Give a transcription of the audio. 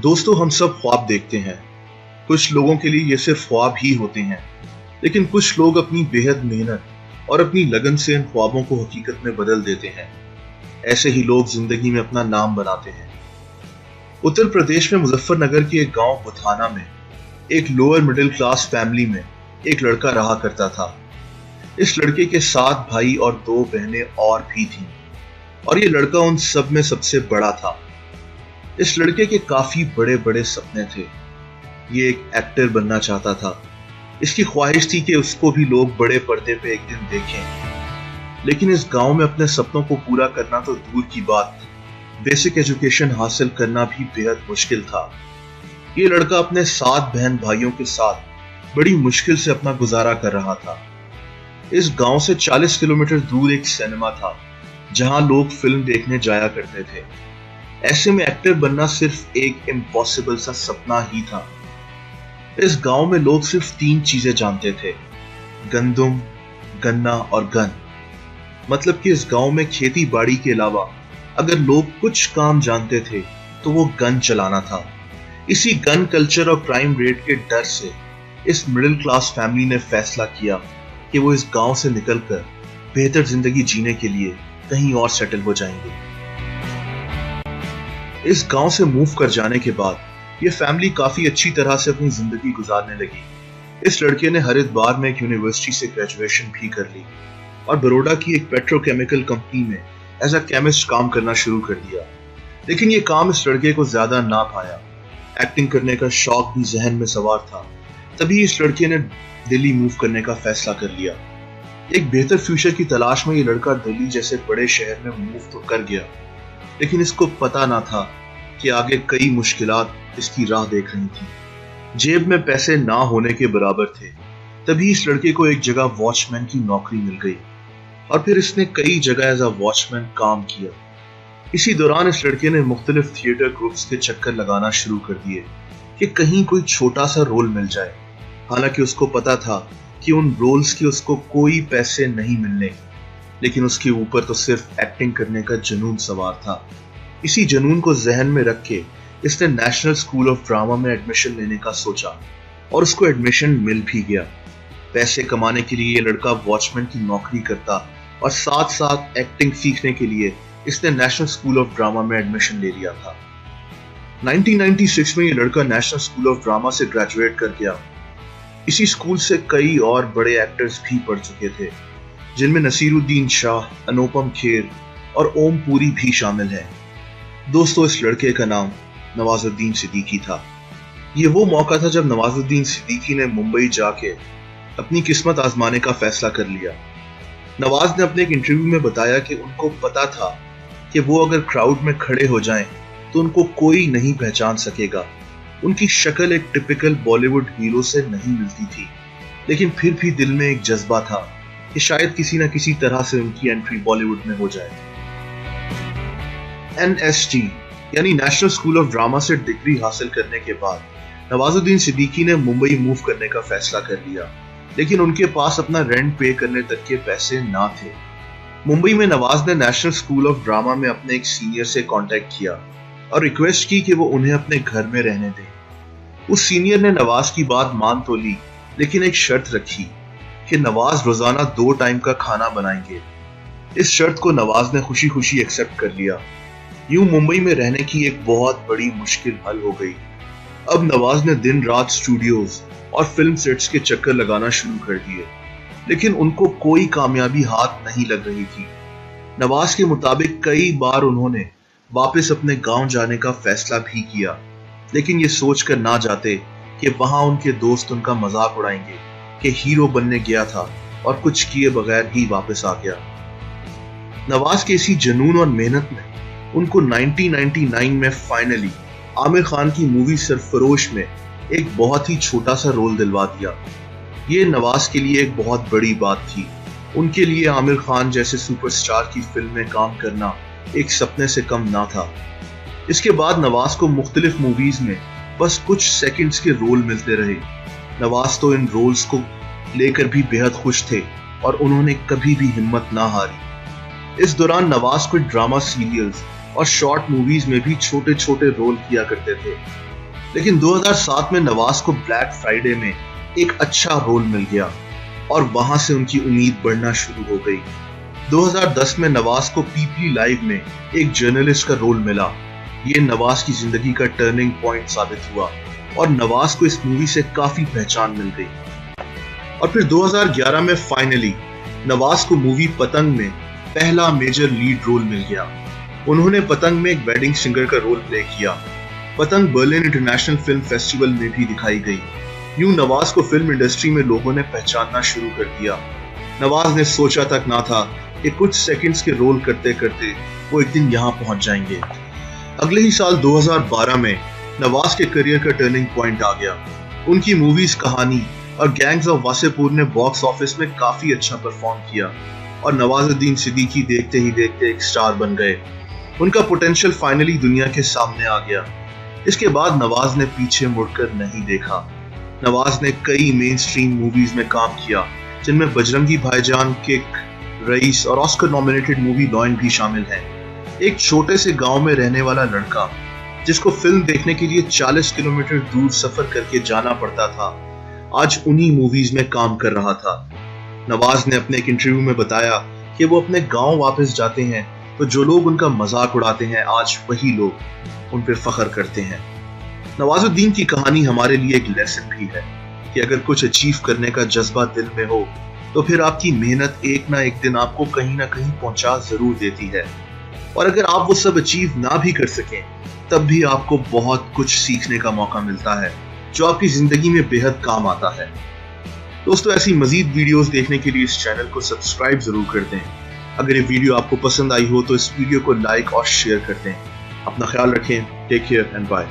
दोस्तों, हम सब ख्वाब देखते हैं। कुछ लोगों के लिए ये सिर्फ ख्वाब ही होते हैं, लेकिन कुछ लोग अपनी बेहद मेहनत और अपनी लगन से इन ख्वाबों को हकीकत में बदल देते हैं। ऐसे ही लोग जिंदगी में अपना नाम बनाते हैं। उत्तर प्रदेश में मुजफ्फरनगर के एक गांव बुथाना में एक लोअर मिडिल क्लास फैमिली में एक लड़का रहा करता था। इस लड़के के 7 भाई और 2 बहनें और भी थीं, और ये लड़का उन सब में सबसे बड़ा था। इस लड़के के काफी बड़े बड़े सपने थे। ये एक एक्टर बनना चाहता था। इसकी ख्वाहिश थी कि उसको भी लोग बड़े पर्दे पे एक दिन देखें। लेकिन इस गांव में अपने सपनों को पूरा करना तो दूर की बात, बेसिक एजुकेशन हासिल करना भी बेहद मुश्किल था। ये लड़का अपने 7 बहन भाइयों के साथ बड़ी मुश्किल से अपना गुजारा कर रहा था। इस गांव से 40 किलोमीटर दूर एक सिनेमा था जहां लोग फिल्म देखने जाया करते थे। ऐसे में एक्टर बनना सिर्फ एक इम्पॉसिबल सा सपना ही था। इस गांव में लोग सिर्फ 3 चीजें जानते थे: गंदुम, गन्ना और गन। मतलब कि इस गांव में खेती बाड़ी के अलावा अगर लोग कुछ काम जानते थे तो वो गन चलाना था। इसी गन कल्चर और क्राइम रेट के डर से इस मिडिल क्लास फैमिली ने फैसला किया कि वो इस गांव से निकलकर बेहतर जिंदगी जीने के लिए कहीं और सेटल हो जाएंगे। इस गांव से मूव कर जाने के बाद ये फैमिली काफी अच्छी तरह से अपनी जिंदगी गुजारने लगी। इस लड़के ने हरिद्वार में एक यूनिवर्सिटी से ग्रेजुएशन भी कर ली और बड़ौदा की एक पेट्रोकेमिकल कंपनी में एज अ केमिस्ट काम करना शुरू कर दिया। लेकिन ये काम इस लड़के को ज्यादा ना भाया। एक्टिंग करने का शौक भी जहन में सवार था। तभी इस लड़के ने दिल्ली मूव करने का फैसला कर लिया। एक बेहतर फ्यूचर की तलाश में ये लड़का दिल्ली जैसे बड़े शहर में मूव तो कर गया, लेकिन इसको पता ना था कि आगे कई मुश्किलात इसकी राह देख रही थी। जेब में पैसे ना होने के बराबर थे। तभी इस लड़के को एक जगह वॉचमैन की नौकरी मिल गई और फिर इसने कई जगह एज अ वॉचमैन काम किया। इसी दौरान इस लड़के ने मुख्तलिफ थिएटर ग्रुप्स के चक्कर लगाना शुरू कर दिए कि कहीं कोई छोटा सा रोल मिल जाए। हालांकि उसको पता था कि उन रोल्स की उसको कोई पैसे नहीं मिलने, लेकिन उसके ऊपर तो सिर्फ एक्टिंग करने का जुनून सवार था। इसी जुनून को जहन में रख के इसने नेशनल स्कूल ऑफ ड्रामा में एडमिशन लेने का सोचा और उसको एडमिशन मिल भी गया। पैसे कमाने के लिए ये लड़का वॉचमैन की नौकरी करता और साथ साथ एक्टिंग सीखने के लिए इसने नेशनल स्कूल ऑफ ड्रामा में एडमिशन ले लिया था। 1996 में ये लड़का नेशनल स्कूल ऑफ ड्रामा से ग्रेजुएट कर गया। इसी स्कूल से कई और बड़े एक्टर्स भी पढ़ चुके थे, जिनमें नसीरुद्दीन शाह, अनुपम खेर और ओम पुरी भी शामिल हैं। दोस्तों, इस लड़के का नाम नवाजुद्दीन सिद्दीकी था। ये वो मौका था जब नवाजुद्दीन सिद्दीकी ने मुंबई जाके अपनी किस्मत आजमाने का फैसला कर लिया। नवाज ने अपने एक इंटरव्यू में बताया कि उनको पता था कि वो अगर क्राउड में खड़े हो जाएं तो उनको कोई नहीं पहचान सकेगा। उनकी शक्ल एक टिपिकल बॉलीवुड हीरो से नहीं मिलती थी, लेकिन फिर भी दिल में एक जज्बा था कि शायद किसी न किसी तरह से उनकी एंट्री बॉलीवुड में हो जाए। NST यानी नेशनल स्कूल ऑफ ड्रामा से डिग्री हासिल करने के बाद नवाजुद्दीन सिद्दीकी ने मुंबई मूव करने का फैसला कर लिया, लेकिन उनके पास अपना रेंट पे करने तक के पैसे ना थे। मुंबई में नवाज ने नेशनल स्कूल ऑफ ड्रामा में अपने एक सीनियर से कांटेक्ट किया और रिक्वेस्ट की कि वो उन्हें अपने घर में रहने दें। उस सीनियर ने नवाज की बात मान तो ली, लेकिन एक शर्त रखी कि नवाज रोजाना 2 टाइम का खाना बनाएंगे। इस शर्त को नवाज ने खुशी खुशी एक्सेप्ट कर लिया। यूं मुंबई में रहने की एक बहुत बड़ी मुश्किल हल हो गई। अब नवाज ने दिन रात स्टूडियोज और फिल्म सेट्स के चक्कर लगाना शुरू कर दिए, लेकिन उनको कोई कामयाबी हाथ नहीं लग रही थी। नवाज के मुताबिक कई बार उन्होंने वापस अपने गांव जाने का फैसला भी किया, लेकिन ये सोचकर ना जाते कि वहां उनके दोस्त उनका मजाक उड़ाएंगे कि हीरो बनने गया था और कुछ किए बगैर ही वापस आ गया। नवाज के इसी जुनून और मेहनत ने उनको 1999 में फाइनली आमिर खान की मूवी सरफरोश में एक बहुत ही छोटा सा रोल दिलवा दिया। ये नवाज के लिए एक बहुत बड़ी बात थी। उनके लिए आमिर खान जैसे सुपरस्टार की फिल्म में काम करना एक सपने से कम ना था। इसके बाद नवाज को मुख्तलिफ मूवीज में बस कुछ सेकंड्स के रोल मिलते रहे। नवाज तो इन रोल्स को लेकर भी बेहद खुश थे और उन्होंने कभी भी हिम्मत ना हारी। इस दौरान नवाज को ड्रामा सीरियल्स और शॉर्ट मूवीज में भी छोटे छोटे रोल किया करते थे। लेकिन 2007 में नवाज को ब्लैक फ्राइडे में एक अच्छा रोल मिल गया और वहां से उनकी उम्मीद बढ़ना शुरू हो गई। 2010 में नवाज को पीपली लाइव में एक जर्नलिस्ट का रोल मिला। ये नवाज की जिंदगी का टर्निंग पॉइंट साबित हुआ और नवाज को इस मूवी से काफी पहचान मिल गई। और फिर 2011 में फाइनली नवाज को मूवी पतंग में पहला मेजर लीड रोल मिल गया। उन्होंने पतंग में एक वेडिंग सिंगर का रोल प्ले किया। पतंग बर्लिन इंटरनेशनल फिल्म फेस्टिवल में भी दिखाई गई। यूं नवाज को फिल्म इंडस्ट्री में लोगों ने पहचानना शुरू कर दिया। नवाज ने सोचा तक ना था कि कुछ सेकंड्स के रोल करते करते वो एक दिन यहाँ पहुंच जाएंगे। अगले ही साल 2012 में नवाज के करियर का टर्निंग पॉइंट आ गया। उनकी मूवीज कहानी और गैंग्स ऑफ वासेपुर ने बॉक्स ऑफिस में काफी अच्छा परफॉर्म किया और नवाजुद्दीन सिद्दीकी देखते ही देखते एक स्टार बन गए। उनका पोटेंशियल फाइनली दुनिया के सामने आ गया। इसके बाद नवाज ने पीछे मुड़कर नहीं देखा। नवाज ने कई मेन स्ट्रीम मूवीज में काम किया, जिनमें बजरंगी भाईजान, किक, रईस और ऑस्कर नॉमिनेटेड मूवी लॉयन भी शामिल है। एक छोटे से गांव में रहने वाला लड़का जिसको फिल्म देखने के लिए 40 किलोमीटर दूर सफर करके जाना पड़ता था, आज उन्हीं मूवीज में काम कर रहा था। नवाज ने अपने एक इंटरव्यू में बताया कि वो अपने गांव वापस जाते हैं तो जो लोग उनका मजाक उड़ाते हैं, आज वही लोग उन पर फख्र करते हैं। नवाजुद्दीन की कहानी हमारे लिए एक लेसन भी है कि अगर कुछ अचीव करने का जज्बा दिल में हो तो फिर आपकी मेहनत एक ना एक दिन आपको कहीं ना कहीं पहुंचा जरूर देती है। और अगर आप वो सब अचीव ना भी कर सकें तब भी आपको बहुत कुछ सीखने का मौका मिलता है जो आपकी जिंदगी में बेहद काम आता है। दोस्तों, ऐसी मजीद वीडियोस देखने के लिए इस चैनल को सब्सक्राइब जरूर कर दें। अगर ये वीडियो आपको पसंद आई हो तो इस वीडियो को लाइक और शेयर कर दें। अपना ख्याल रखें। Take care and bye.